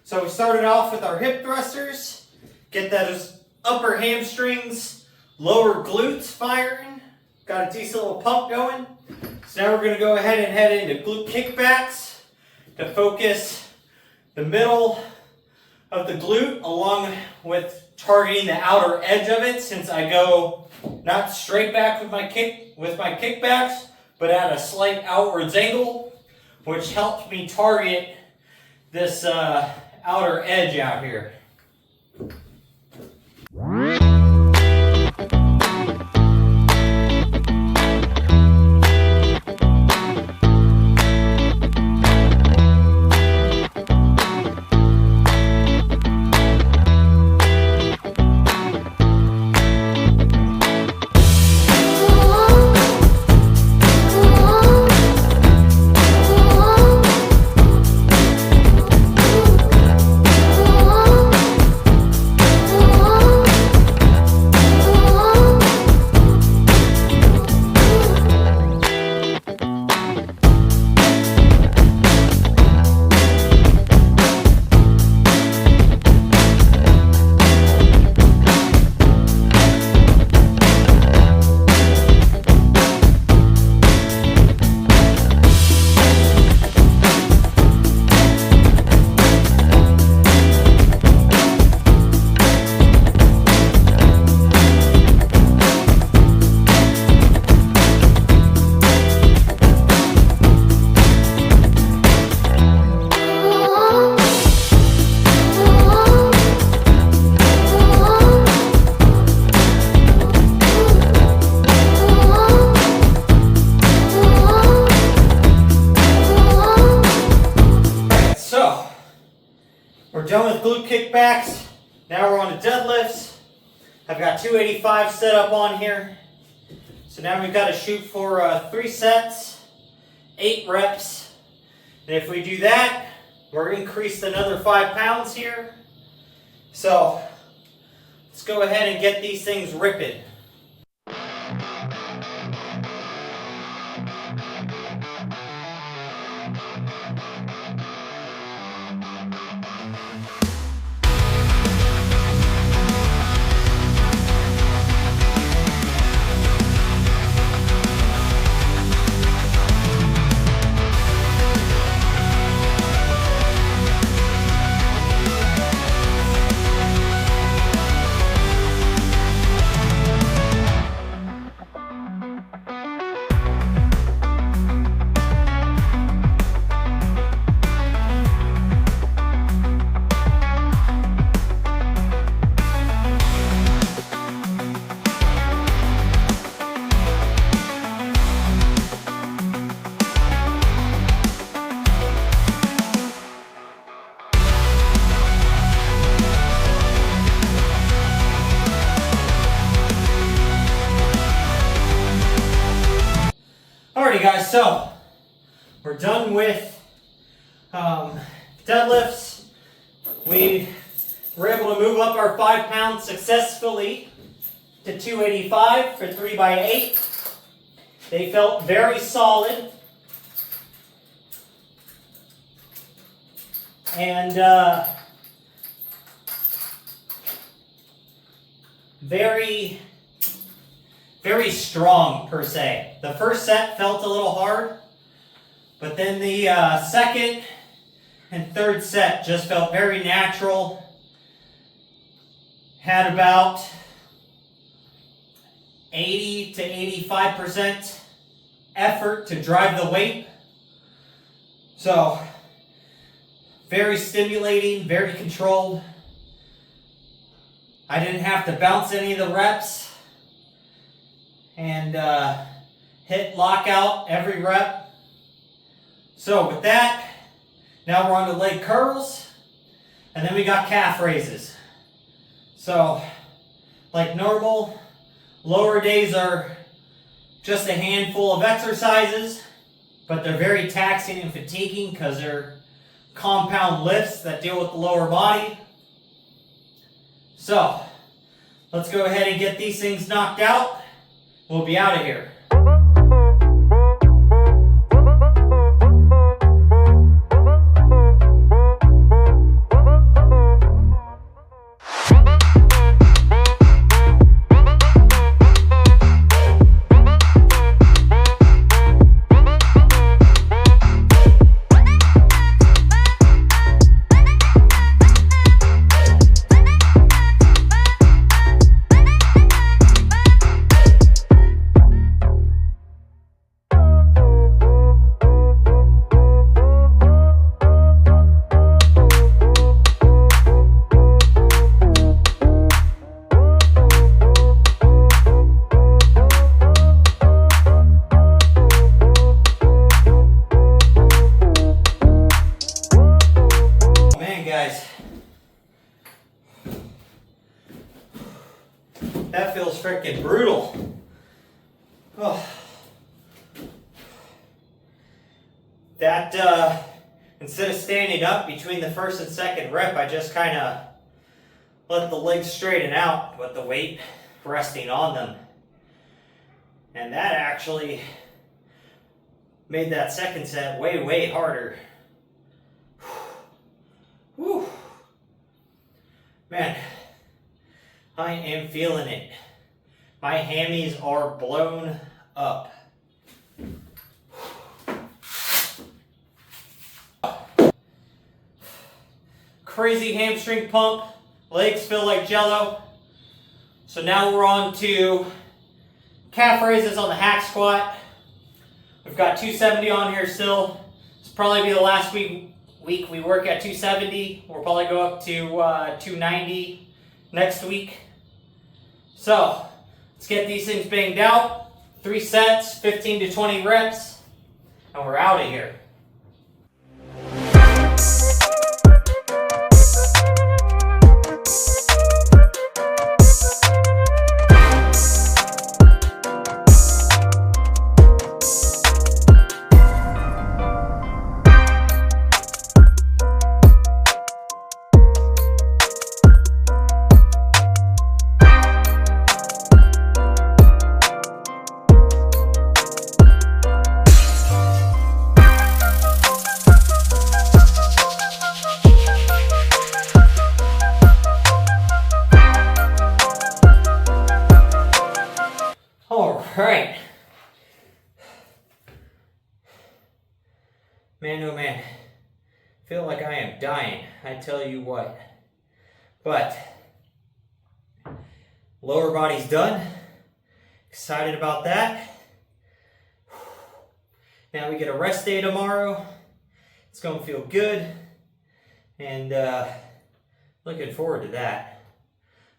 So we started off with our hip thrusters, get those upper hamstrings, lower glutes firing, got a decent little pump going. So now we're going to go ahead and head into glute kickbacks to focus the middle of the glute along with targeting the outer edge of it, since I go not straight back with my kickbacks, but at a slight outwards angle, which helps me target this outer edge out here. We're done with glute kickbacks. Now we're on to deadlifts. I've got 285 set up on here. So now we've got to shoot for 3 sets, 8 reps. And if we do that, we're increased another 5 pounds here. So let's go ahead and get these things ripping. Alrighty guys, so we're done with deadlifts. We were able to move up our 5 pounds successfully to 285 for 3 by 8. They felt very solid. And very strong per se. The first set felt a little hard, but then the second and third set just felt very natural. Had about 80 to 85% effort to drive the weight. So very stimulating, very controlled. I didn't have to bounce any of the reps and hit lockout every rep. So with that, now we're on to leg curls, and then we got calf raises. So like normal, lower days are just a handful of exercises, but they're very taxing and fatiguing because they're compound lifts that deal with the lower body. So let's go ahead and get these things knocked out. We'll be out of here. That feels freaking brutal. Oh. That, instead of standing up between the first and second rep, I just kind of let the legs straighten out with the weight resting on them. And that actually made that second set way, way harder. Whew. Man, I am feeling it. My hammies are blown up. Crazy hamstring pump. Legs feel like jello. So now we're on to calf raises on the hack squat. We've got 270 on here still. This will probably be the last week we work at 270. We'll probably go up to 290 next week. So let's get these things banged out. 3 sets, 15 to 20 reps, and we're out of here. Alright. Man, oh man. Feel like I am dying, I tell you what. But lower body's done. Excited about that. Now we get a rest day tomorrow. It's gonna feel good. And looking forward to that.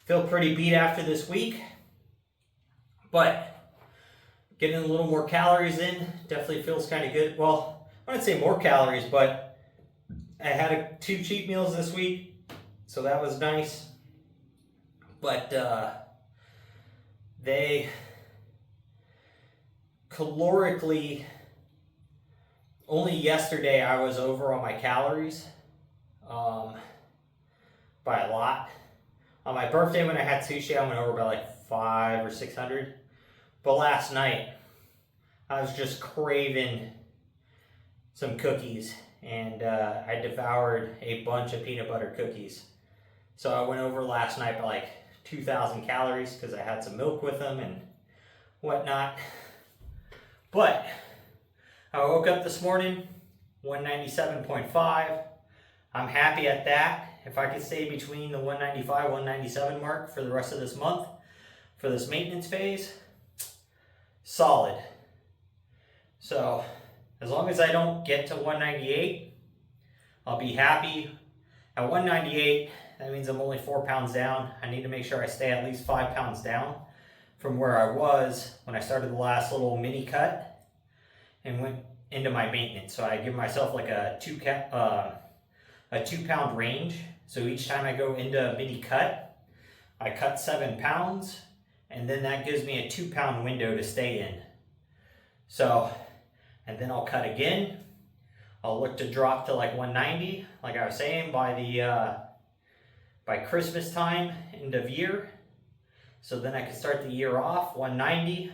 Feel pretty beat after this week. But getting a little more calories in definitely feels kind of good. Well, I wouldn't say more calories, but I had 2 cheat meals this week, so that was nice. But they calorically, only yesterday I was over on my calories by a lot. On my birthday when I had sushi, I went over by like 500 or 600. But last night, I was just craving some cookies, and I devoured a bunch of peanut butter cookies. So I went over last night by like 2,000 calories because I had some milk with them and whatnot. But I woke up this morning, 197.5. I'm happy at that. If I could stay between the 195, 197 mark for the rest of this month, for this maintenance phase, solid. So as long as I don't get to 198, I'll be happy. At 198, that means I'm only 4 pounds down. I need to make sure I stay at least 5 pounds down from where I was when I started the last little mini cut and went into my maintenance. So I give myself like a 2 pound range. So each time I go into a mini cut, I cut 7 pounds, and then that gives me a 2 pound window to stay in. So, and then I'll cut again. I'll look to drop to like 190, like I was saying, by Christmas time, end of year. So then I can start the year off 190.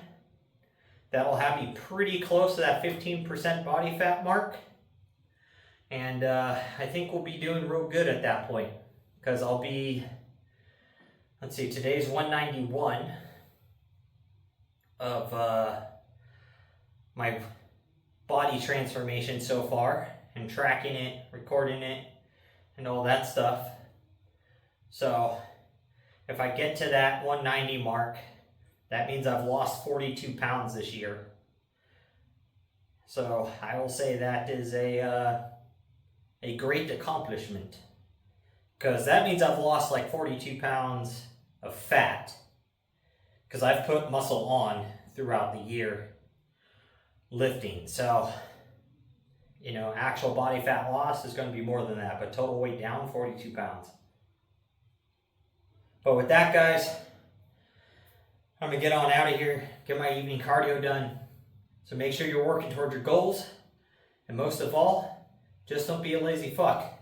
That'll have me pretty close to that 15% body fat mark. And I think we'll be doing real good at that point, because I'll be, let's see, today's 191 of my body transformation so far, and tracking it, recording it, and all that stuff. So if I get to that 190 mark, that means I've lost 42 pounds this year. So I will say that is a great accomplishment, because that means I've lost like 42 pounds of fat, because I've put muscle on throughout the year lifting. So, you know, actual body fat loss is going to be more than that, but total weight down 42 pounds. But with that, guys, I'm going to get on out of here, get my evening cardio done. So make sure you're working toward your goals. And most of all, just don't be a lazy fuck.